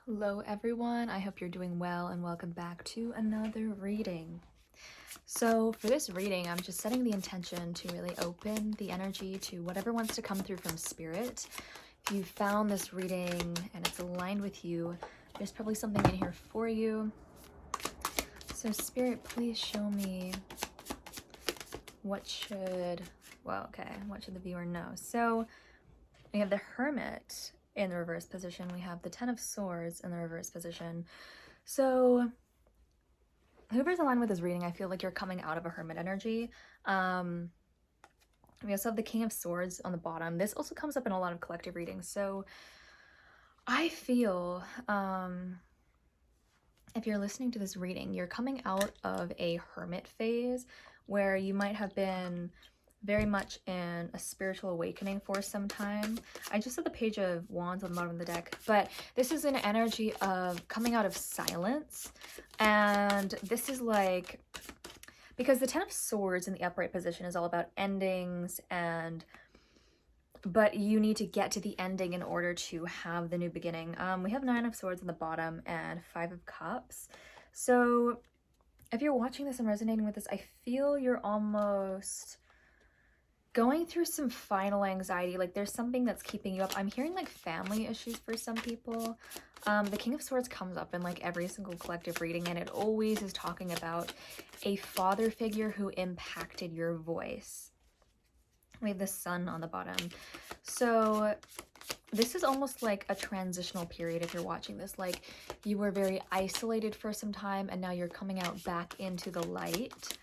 Hello everyone, I hope you're doing well and welcome back to another reading. So for this reading, I'm just setting the intention to really open the energy to whatever wants to come through from spirit. If you found this reading and it's aligned with you, there's probably something in here for you. So spirit, please show me what should the viewer know? So we have the Hermit in the reverse position. We have the Ten of Swords in the reverse position. So whoever's aligned with this reading, I feel like you're coming out of a Hermit energy. We also have the King of Swords on the bottom. This also comes up in a lot of collective readings. So I feel if you're listening to this reading, you're coming out of a Hermit phase where you might have been very much in a spiritual awakening for some time. I just said the Page of Wands on the bottom of the deck, but this is an energy of coming out of silence. And this is like, because the Ten of Swords in the upright position is all about endings, but you need to get to the ending in order to have the new beginning. We have Nine of Swords on the bottom and Five of Cups. So if you're watching this and resonating with this, I feel you're almost going through some final anxiety. Like there's something that's keeping you up. I'm hearing like family issues for some people. The King of Swords comes up in like every single collective reading, and it always is talking about a father figure who impacted your voice. We have the Sun on the bottom. So this is almost like a transitional period if you're watching this. Like you were very isolated for some time and now you're coming out back into the light.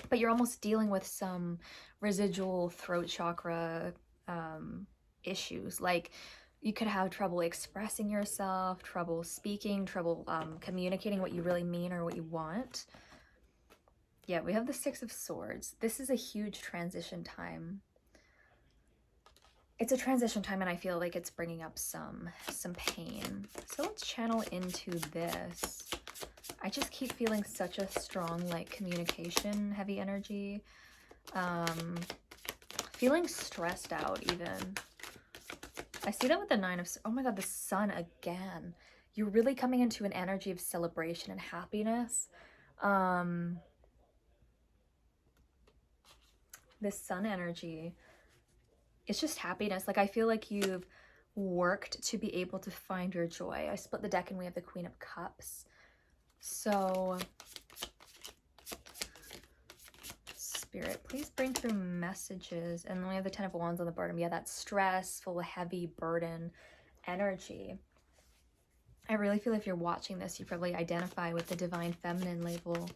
But you're almost dealing with some residual throat chakra issues. Like you could have trouble expressing yourself, trouble speaking, trouble communicating what you really mean or what you want. Yeah, we have the Six of Swords. This is a huge transition time. It's a transition time and I feel like it's bringing up some pain. So let's channel into this. I just keep feeling such a strong like communication heavy energy. Feeling stressed out even. I see that with the Nine of, oh my god, the Sun again. You're really coming into an energy of celebration and happiness. This Sun energy, it's just happiness. Like I feel like you've worked to be able to find your joy. I split the deck and we have the Queen of Cups. So Spirit, please bring through messages. And then we have the Ten of Wands on the bottom. Yeah, that stressful, heavy burden energy. I really feel if you're watching this, you probably identify with the Divine Feminine label,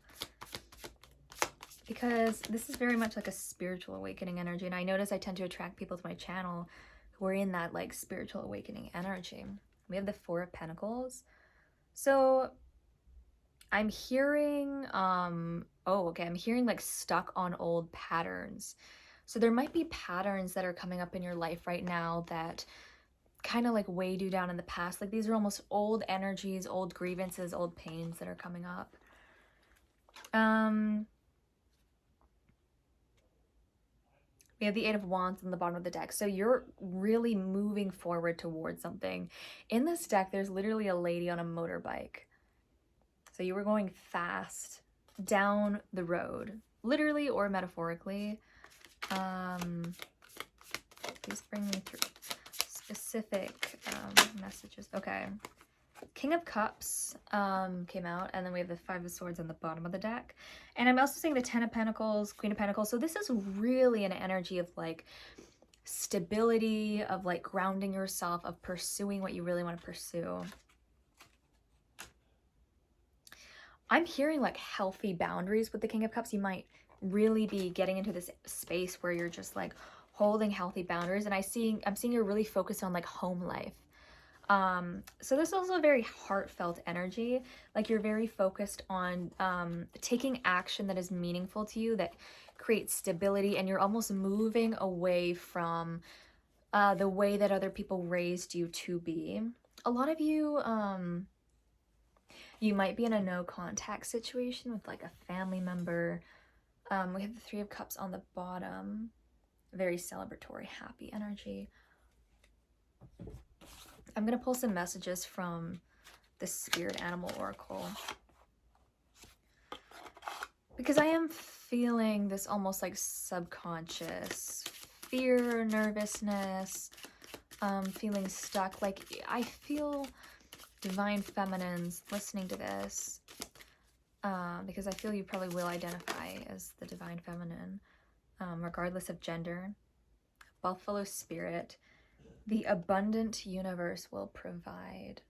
because this is very much like a spiritual awakening energy. And I notice I tend to attract people to my channel who are in that like spiritual awakening energy. We have the Four of Pentacles. So I'm hearing, I'm hearing like stuck on old patterns. So there might be patterns that are coming up in your life right now that kind of like weighed you down in the past. Like these are almost old energies, old grievances, old pains that are coming up. We have the Eight of Wands on the bottom of the deck. So you're really moving forward towards something. In this deck, there's literally a lady on a motorbike. So you were going fast down the road, literally or metaphorically. Please bring me through specific messages. Okay. King of Cups came out, and then we have the Five of Swords on the bottom of the deck. And I'm also seeing the Ten of Pentacles, Queen of Pentacles. So this is really an energy of like stability, of like grounding yourself, of pursuing what you really want to pursue. I'm hearing like healthy boundaries with the King of Cups. You might really be getting into this space where you're just like holding healthy boundaries. And I'm seeing you're really focused on like home life. So this is also a very heartfelt energy. Like you're very focused on taking action that is meaningful to you, that creates stability, and you're almost moving away from the way that other people raised you to be. A lot of you, you might be in a no contact situation with like a family member. We have the Three of Cups on the bottom. Very celebratory, happy energy. I'm going to pull some messages from the Spirit Animal Oracle, because I am feeling this almost like subconscious fear, nervousness, feeling stuck. Like I feel divine feminines listening to this, because I feel you probably will identify as the divine feminine, regardless of gender. Buffalo spirit, the abundant universe will provide.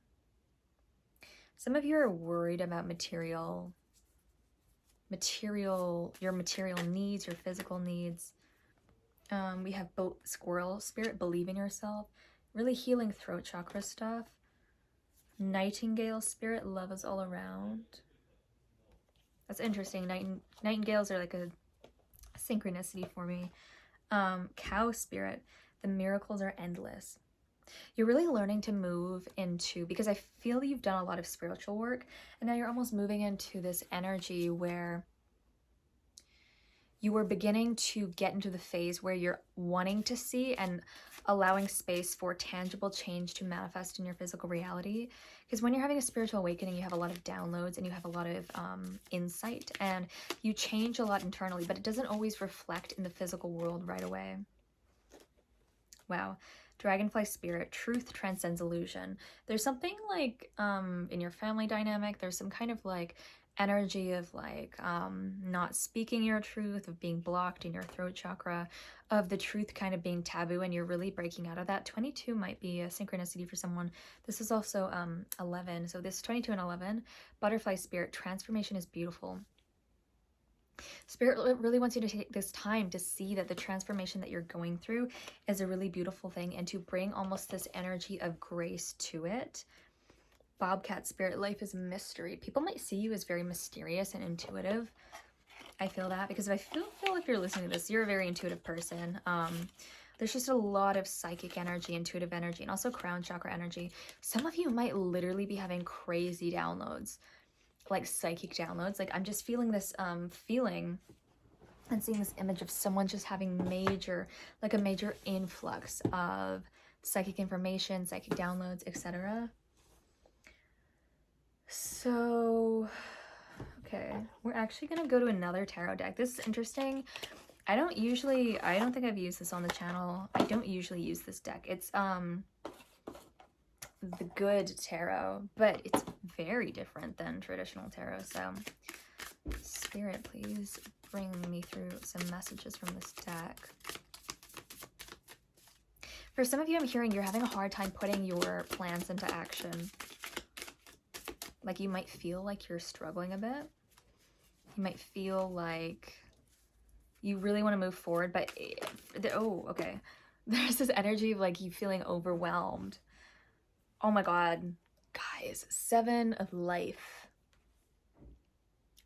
Some of you are worried about your material needs, your physical needs. We have squirrel spirit, believe in yourself, really healing throat chakra stuff. Nightingale spirit, love is all around. That's interesting. Nightingales are like a synchronicity for me. Cow spirit, the miracles are endless. You're really learning to move into, because I feel you've done a lot of spiritual work, and now you're almost moving into this energy where you are beginning to get into the phase where you're wanting to see and allowing space for tangible change to manifest in your physical reality. Because when you're having a spiritual awakening, you have a lot of downloads and you have a lot of insight, and you change a lot internally, but it doesn't always reflect in the physical world right away. Wow. Dragonfly spirit, truth transcends illusion. There's something like in your family dynamic, there's some kind of like energy of like not speaking your truth, of being blocked in your throat chakra, of the truth kind of being taboo, and you're really breaking out of that. 22 might be a synchronicity for someone. This is also 11. So this 22 and 11, butterfly spirit, transformation is beautiful. Spirit really wants you to take this time to see that the transformation that you're going through is a really beautiful thing, and to bring almost this energy of grace to it. Bobcat spirit, life is mystery. People might see you as very mysterious and intuitive. I feel that because I feel if you're listening to this, you're a very intuitive person. There's just a lot of psychic energy, intuitive energy, and also crown chakra energy. Some of you might literally be having crazy downloads, like psychic downloads. Like I'm just feeling this feeling and seeing this image of someone just having a major influx of psychic information, psychic downloads, etc. So, okay, we're actually gonna go to another tarot deck. This is interesting. I don't think I've used this on the channel. I don't usually use this deck. It's the Good Tarot, but it's very different than traditional tarot. So, Spirit, please bring me through some messages from this deck. For some of you, I'm hearing you're having a hard time putting your plans into action. Like you might feel like you're struggling a bit. You might feel like you really want to move forward, but okay. There's this energy of like you feeling overwhelmed. Oh my God, guys, 7 of life.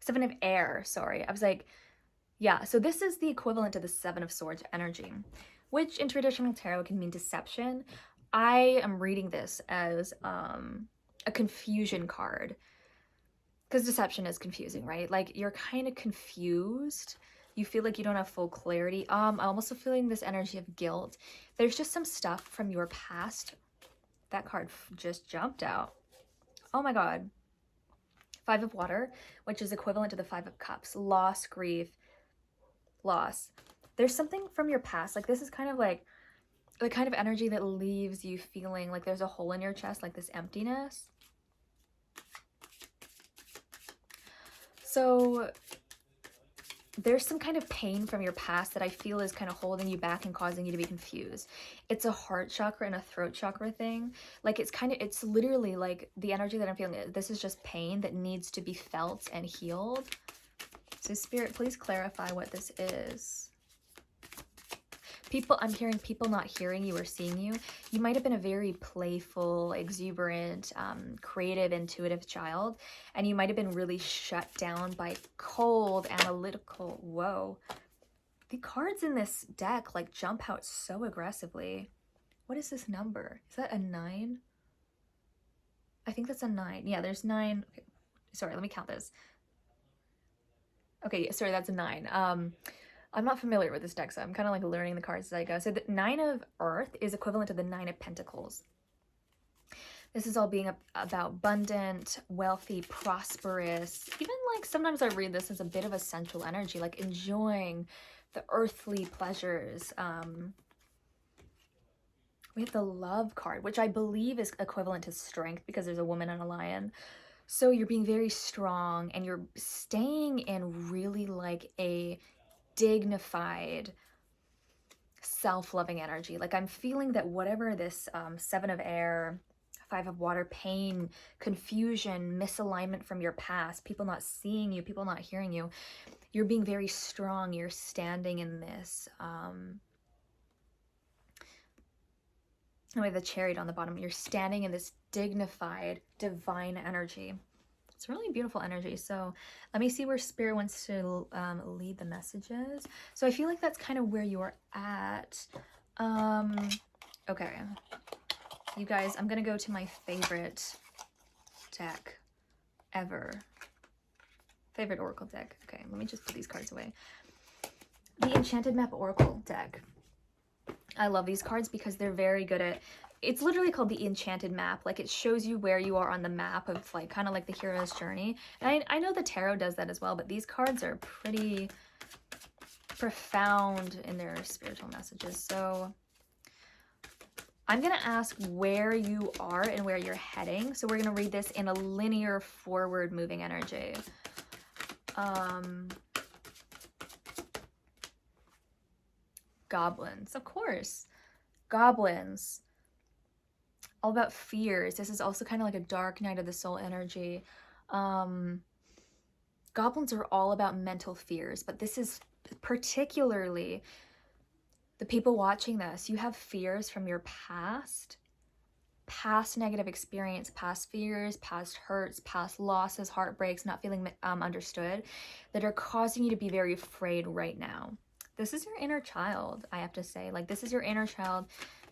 7 of air, sorry. I was like, yeah, so this is the equivalent to the 7 of swords energy, which in traditional tarot can mean deception. I am reading this as a confusion card, because deception is confusing, right? Like you're kind of confused. You feel like you don't have full clarity. I'm also feeling this energy of guilt. There's just some stuff from your past. That card just jumped out. Oh my God. 5 of water, which is equivalent to the 5 of cups. Loss, grief, loss. There's something from your past. Like this is kind of like the kind of energy that leaves you feeling like there's a hole in your chest, like this emptiness. So there's some kind of pain from your past that I feel is kind of holding you back and causing you to be confused. It's a heart chakra and a throat chakra thing. Like it's literally like the energy that I'm feeling. This is just pain that needs to be felt and healed. So Spirit, please clarify what this is. I'm hearing people not hearing you or seeing you. You might have been a very playful, exuberant, creative, intuitive child, and you might have been really shut down by cold, analytical. Whoa. The cards in this deck like jump out so aggressively. What is this number? Is that a 9? I think that's a 9. Yeah, there's 9. Okay. Sorry, let me count this. Okay, sorry, that's a 9. I'm not familiar with this deck, so I'm kind of like learning the cards as I go. So the 9 of Earth is equivalent to the 9 of Pentacles. This is all being about abundant, wealthy, prosperous. Even like sometimes I read this as a bit of a sensual energy, like enjoying the earthly pleasures. We have the love card, which I believe is equivalent to strength because there's a woman and a lion. So you're being very strong and you're staying in really like a dignified, self-loving energy. Like I'm feeling that whatever this Seven of Air, Five of Water, pain, confusion, misalignment from your past, people not seeing you, people not hearing you, you're being very strong. You're standing in this with the chariot on the bottom, you're standing in this dignified, divine energy. It's really beautiful energy. So let me see where Spirit wants to lead the messages. So I feel like that's kind of where you are at. Okay. You guys, I'm going to go to my favorite deck ever. Favorite Oracle deck. Okay, let me just put these cards away. The Enchanted Map Oracle deck. I love these cards because they're very good at, it's literally called the Enchanted Map. Like it shows you where you are on the map of like kind of like the hero's journey. And I know the tarot does that as well, but these cards are pretty profound in their spiritual messages. So I'm going to ask where you are and where you're heading. So we're going to read this in a linear forward moving energy. Goblins, of course. Goblins. All about fears. This is also kind of like a dark night of the soul energy. Goblins are all about mental fears, but this is particularly the people watching this. You have fears from your past negative experience, past fears, past hurts, past losses, heartbreaks, not feeling understood, that are causing you to be very afraid right now. This is your inner child, I have to say. Like, this is your inner child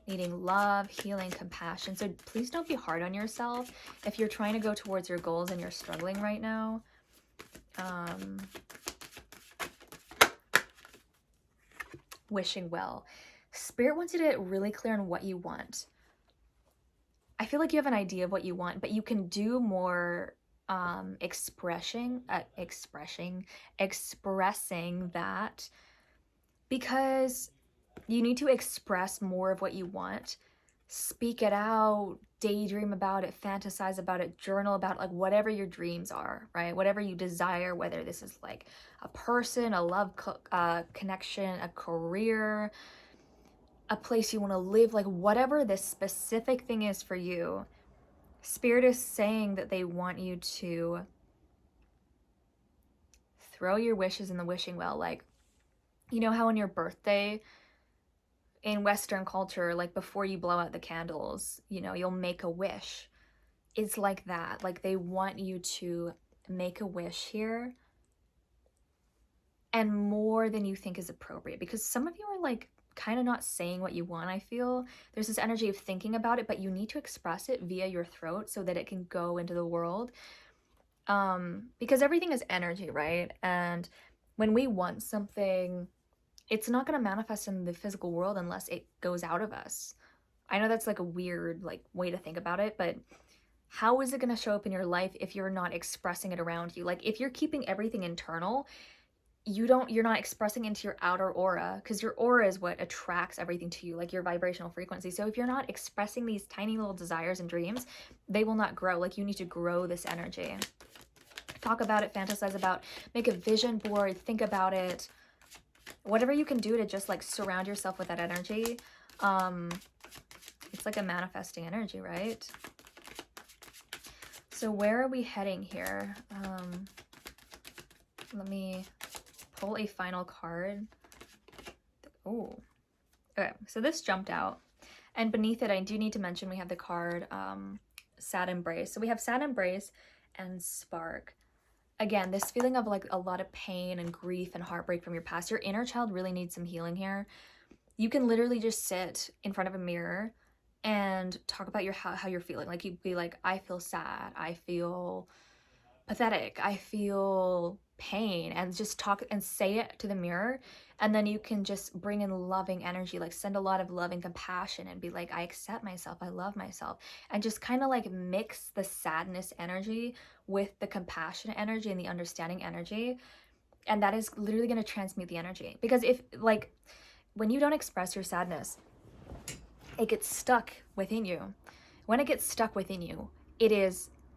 needing love, healing, compassion. So please don't be hard on yourself if you're trying to go towards your goals and you're struggling right now. Wishing well. Spirit wants you to get really clear on what you want. I feel like you have an idea of what you want, but you can do more expressing that, because you need to express more of what you want. Speak it out, daydream about it, fantasize about it, journal about it, like whatever your dreams are, right? Whatever you desire, whether this is like a person, a love connection, a career, a place you want to live, like whatever this specific thing is for you, Spirit is saying that they want you to throw your wishes in the wishing well. Like, you know how on your birthday in Western culture, like before you blow out the candles, you know, you'll make a wish. It's like that. Like they want you to make a wish here, and more than you think is appropriate, because some of you are like kind of not saying what you want. I feel there's this energy of thinking about it, but you need to express it via your throat so that it can go into the world. Because everything is energy, right? And when we want something, it's not going to manifest in the physical world unless it goes out of us. I know that's like a weird like way to think about it, but how is it going to show up in your life if you're not expressing it around you? Like if you're keeping everything internal, you're not expressing into your outer aura, because your aura is what attracts everything to you, like your vibrational frequency. So if you're not expressing these tiny little desires and dreams, they will not grow. Like you need to grow this energy. Talk about it, fantasize about, make a vision board, think about it. Whatever you can do to just like surround yourself with that energy. It's like a manifesting energy, right? So where are we heading here? Let me pull a final card. Oh, okay. So this jumped out, and beneath it, I do need to mention we have the card Sad Embrace. So we have Sad Embrace and Spark. Again, this feeling of like a lot of pain and grief and heartbreak from your past. Your inner child really needs some healing here. You can literally just sit in front of a mirror and talk about how you're feeling. Like you'd be like, I feel sad, I feel pathetic, I feel pain and just talk and say it to the mirror, and then you can just bring in loving energy, like send a lot of love and compassion and be like, I accept myself, I love myself, and just kind of like mix the sadness energy with the compassionate energy and the understanding energy. And that is literally going to transmute the energy, because if like when you don't express your sadness, it gets stuck within you. When it gets stuck within you,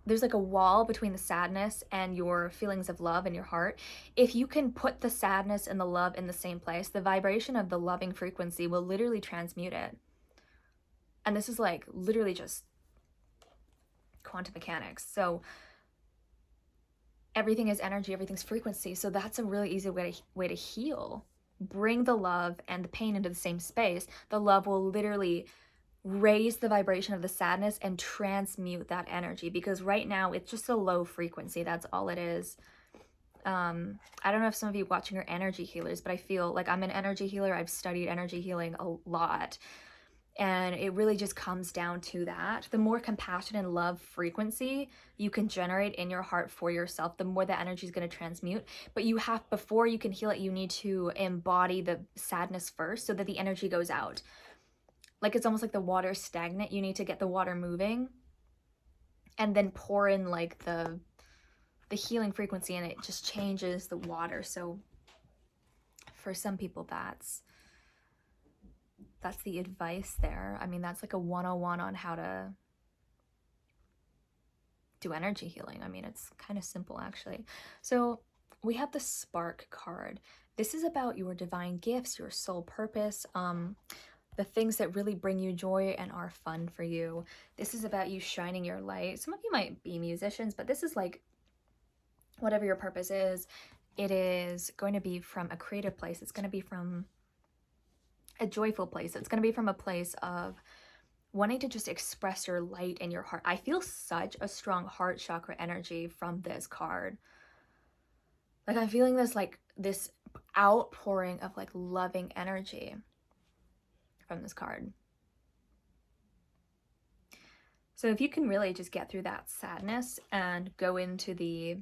there's like a wall between the sadness and your feelings of love in your heart. If you can put the sadness and the love in the same place, the vibration of the loving frequency will literally transmute it. And this is like literally just quantum mechanics. So everything is energy, everything's frequency. So that's a really easy way to heal. Bring the love and the pain into the same space. The love will literally raise the vibration of the sadness and transmute that energy, because right now it's just a low frequency. That's all it is. I don't know if some of you watching are energy healers, but I feel like I'm an energy healer. I've studied energy healing a lot, and it really just comes down to that. The more compassion and love frequency you can generate in your heart for yourself, the more the energy is going to transmute. But you have, before you can heal it, you need to embody the sadness first so that the energy goes out. Like it's almost like the water's stagnant. You need to get the water moving and then pour in like the healing frequency, and it just changes the water. So for some people, that's the advice there. I mean, that's like a 101 on how to do energy healing. I mean, it's kind of simple actually. So we have the Spark card. This is about your divine gifts, your soul purpose, the things that really bring you joy and are fun for you. This is about you shining your light. Some of you might be musicians, but this is like whatever your purpose is, it is going to be from a creative place. It's going to be from a joyful place. It's going to be from a place of wanting to just express your light in your heart. I feel such a strong heart chakra energy from this card. Like I'm feeling this like this outpouring of like loving energy from this card. So if you can really just get through that sadness and go into the,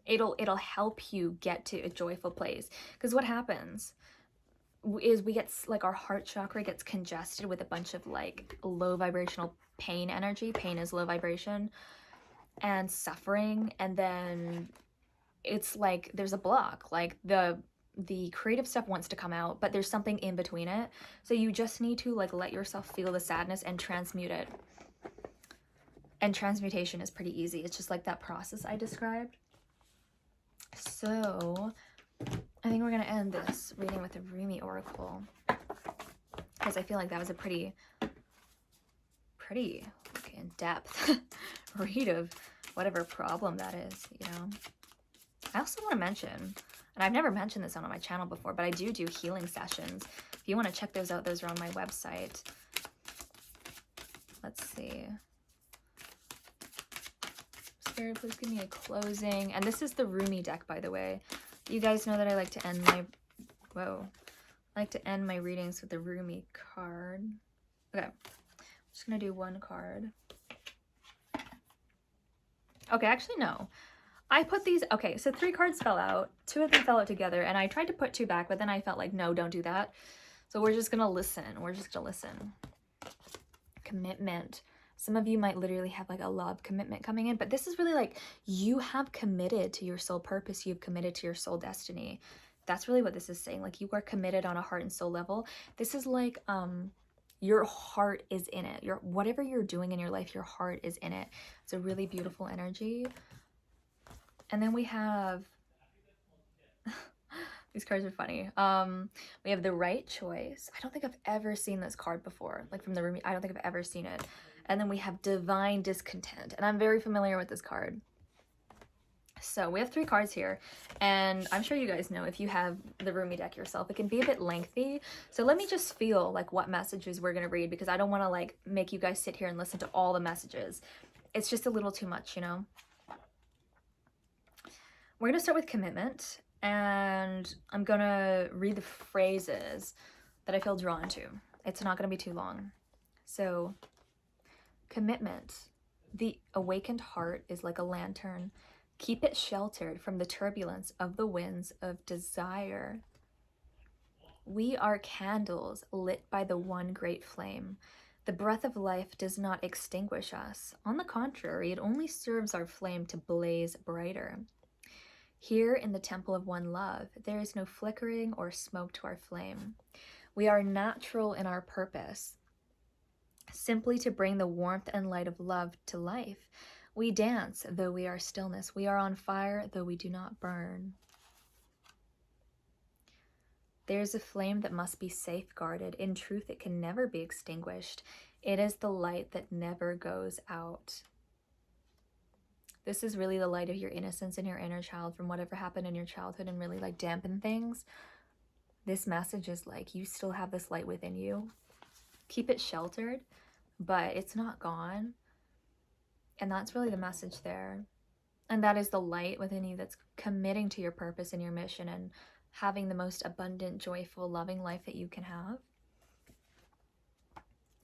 it'll help you get to a joyful place. Because what happens is we get like our heart chakra gets congested with a bunch of like low vibrational pain energy. Pain is low vibration, and suffering, and then it's like there's a block. Like the creative stuff wants to come out, but there's something in between it. So you just need to like let yourself feel the sadness and transmute it. And transmutation is pretty easy. It's just like that process I described. So I think we're gonna end this reading with a Rumi Oracle, because I feel like that was a pretty in-depth read of whatever problem that is, you know. I also want to mention, and I've never mentioned this on my channel before, but I do healing sessions. If you want to check those out, those are on my website. Let's see. Spirit, please give me a closing. And this is the Rumi deck, by the way. You guys know that I like to end my readings with the Rumi card. Okay, I'm just gonna do one card. Okay, actually no. I put these, okay, so 3 cards fell out. 2 of them fell out together, and I tried to put 2 back, but then I felt like, no, don't do that. So we're just gonna listen. We're just gonna listen. Commitment. Some of you might literally have like a love commitment coming in, but this is really like you have committed to your soul purpose. You've committed to your soul destiny. That's really what this is saying. Like you are committed on a heart and soul level. This is like, your heart is in it. Whatever you're doing in your life, your heart is in it. It's a really beautiful energy. And then we have, these cards are funny. We have the right choice. I don't think I've ever seen this card before, like from the Rumi. I don't think I've ever seen it. And then we have divine discontent, and I'm very familiar with this card. So we have 3 cards here, and I'm sure you guys know if you have the Rumi deck yourself, it can be a bit lengthy. So let me just feel like what messages we're gonna read, because I don't want to like make you guys sit here and listen to all the messages. It's just a little too much, you know. We're gonna start with commitment, and I'm gonna read the phrases that I feel drawn to. It's not gonna be too long. So, commitment. The awakened heart is like a lantern, Keep it sheltered from the turbulence of the winds of desire. We are candles lit by the one great flame. The breath of life does not extinguish us. On the contrary, it only serves our flame to blaze brighter. Here in the temple of one love, there is no flickering or smoke to our flame. We are natural in our purpose, simply to bring the warmth and light of love to life. We dance, though we are stillness. We are on fire, though we do not burn. There's a flame that must be safeguarded. In truth, it can never be extinguished. It is the light that never goes out. This is really the light of your innocence and your inner child from whatever happened in your childhood and really like dampen things. This message is like, you still have this light within you. Keep it sheltered, but it's not gone. And that's really the message there. And that is the light within you that's committing to your purpose and your mission and having the most abundant, joyful, loving life that you can have.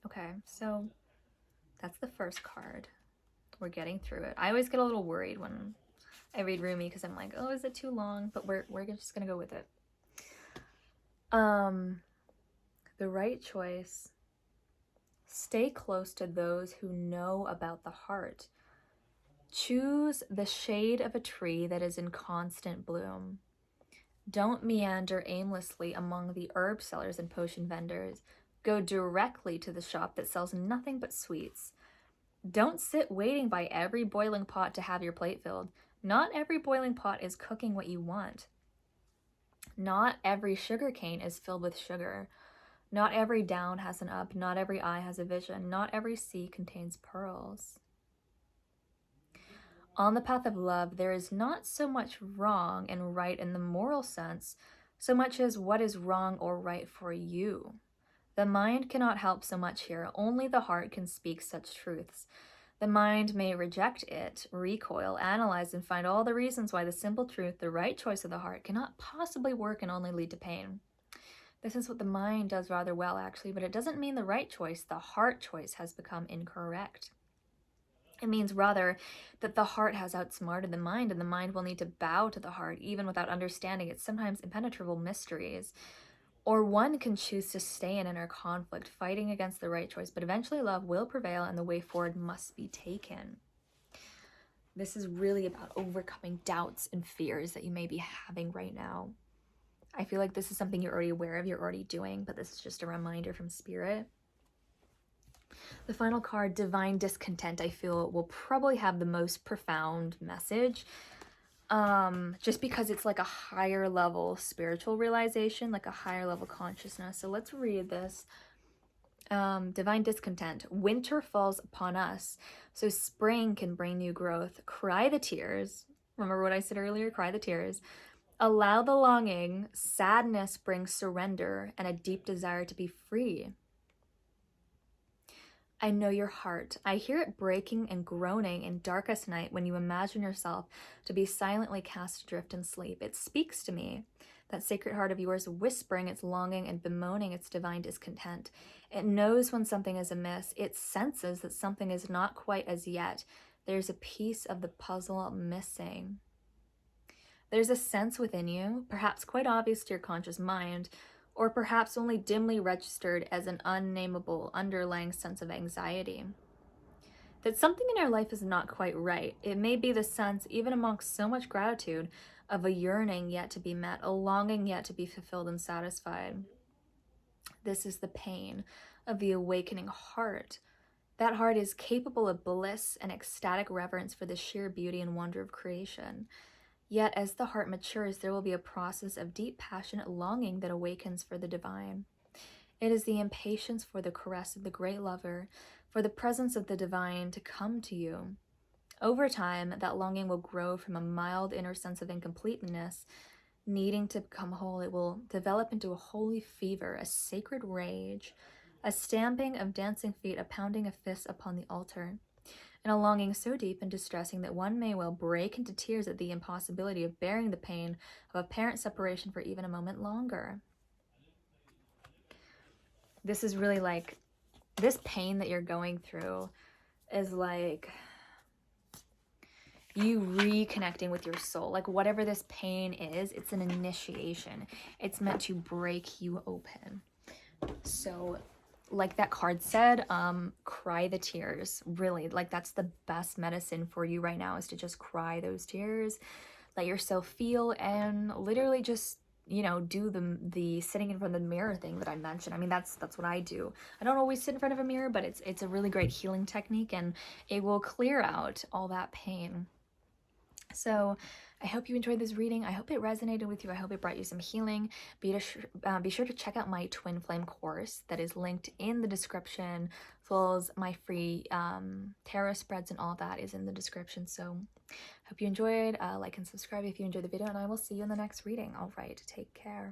Okay, so that's the first card. We're getting through it. I always get a little worried when I read Rumi because I'm like, oh, is it too long? But we're just gonna go with it. The right choice. Stay close to those who know about the heart. Choose the shade of a tree that is in constant bloom. Don't meander aimlessly among the herb sellers and potion vendors. Go directly to the shop that sells nothing but sweets. Don't sit waiting by every boiling pot to have your plate filled. Not every boiling pot is cooking what you want. Not every sugar cane is filled with sugar. Not every down has an up. Not every eye has a vision. Not every sea contains pearls. On the path of love, there is not so much wrong and right in the moral sense, so much as what is wrong or right for you. The mind cannot help so much here. Only the heart can speak such truths. The mind may reject it, recoil, analyze, and find all the reasons why the simple truth, the right choice of the heart, cannot possibly work and only lead to pain. This is what the mind does rather well, actually, but it doesn't mean the right choice, the heart choice, has become incorrect. It means rather that the heart has outsmarted the mind, and the mind will need to bow to the heart, even without understanding its sometimes impenetrable mysteries. Or one can choose to stay in inner conflict, fighting against the right choice, but eventually love will prevail and the way forward must be taken. This is really about overcoming doubts and fears that you may be having right now. I feel like this is something you're already aware of, you're already doing, but this is just a reminder from Spirit. The final card, Divine Discontent, I feel will probably have the most profound message. Just because it's like a higher level spiritual realization, like a higher level consciousness. So let's read this. Divine Discontent. Winter falls upon us, so spring can bring new growth. Cry the tears. Remember what I said earlier? Cry the tears. Allow the longing. Sadness brings surrender and a deep desire to be free. I know your heart. I hear it breaking and groaning in darkest night when you imagine yourself to be silently cast adrift in sleep. It speaks to me, that sacred heart of yours, whispering its longing and bemoaning its divine discontent. It knows when something is amiss. It senses that something is not quite as yet. There's a piece of the puzzle missing. There's a sense within you, perhaps quite obvious to your conscious mind, or perhaps only dimly registered as an unnameable underlying sense of anxiety, that something in our life is not quite right. It may be the sense, even amongst so much gratitude, of a yearning yet to be met, a longing yet to be fulfilled and satisfied. This is the pain of the awakening heart. That heart is capable of bliss and ecstatic reverence for the sheer beauty and wonder of creation. Yet, as the heart matures, there will be a process of deep, passionate longing that awakens for the divine. It is the impatience for the caress of the great lover, for the presence of the divine to come to you. Over time, that longing will grow from a mild inner sense of incompleteness, needing to become whole. It will develop into a holy fever, a sacred rage, a stamping of dancing feet, a pounding of fists upon the altar, and a longing so deep and distressing that one may well break into tears at the impossibility of bearing the pain of apparent separation for even a moment longer. This is really like, this pain that you're going through is like, you reconnecting with your soul. Like whatever this pain is, it's an initiation. It's meant to break you open. So like that card said, cry the tears. Really, like that's the best medicine for you right now, is to just cry those tears, let yourself feel, and literally just, you know, do the sitting in front of the mirror thing that I mentioned. I mean, that's what I do. I don't always sit in front of a mirror, but it's a really great healing technique, and it will clear out all that pain. So I hope you enjoyed this reading. I hope it resonated with you. I hope it brought you some healing. Be sure to check out my Twin Flame course that is linked in the description, as well as my free tarot spreads, and all that is in the description. So hope you enjoyed. Like and subscribe if you enjoyed the video, and I will see you in the next reading. All right, take care.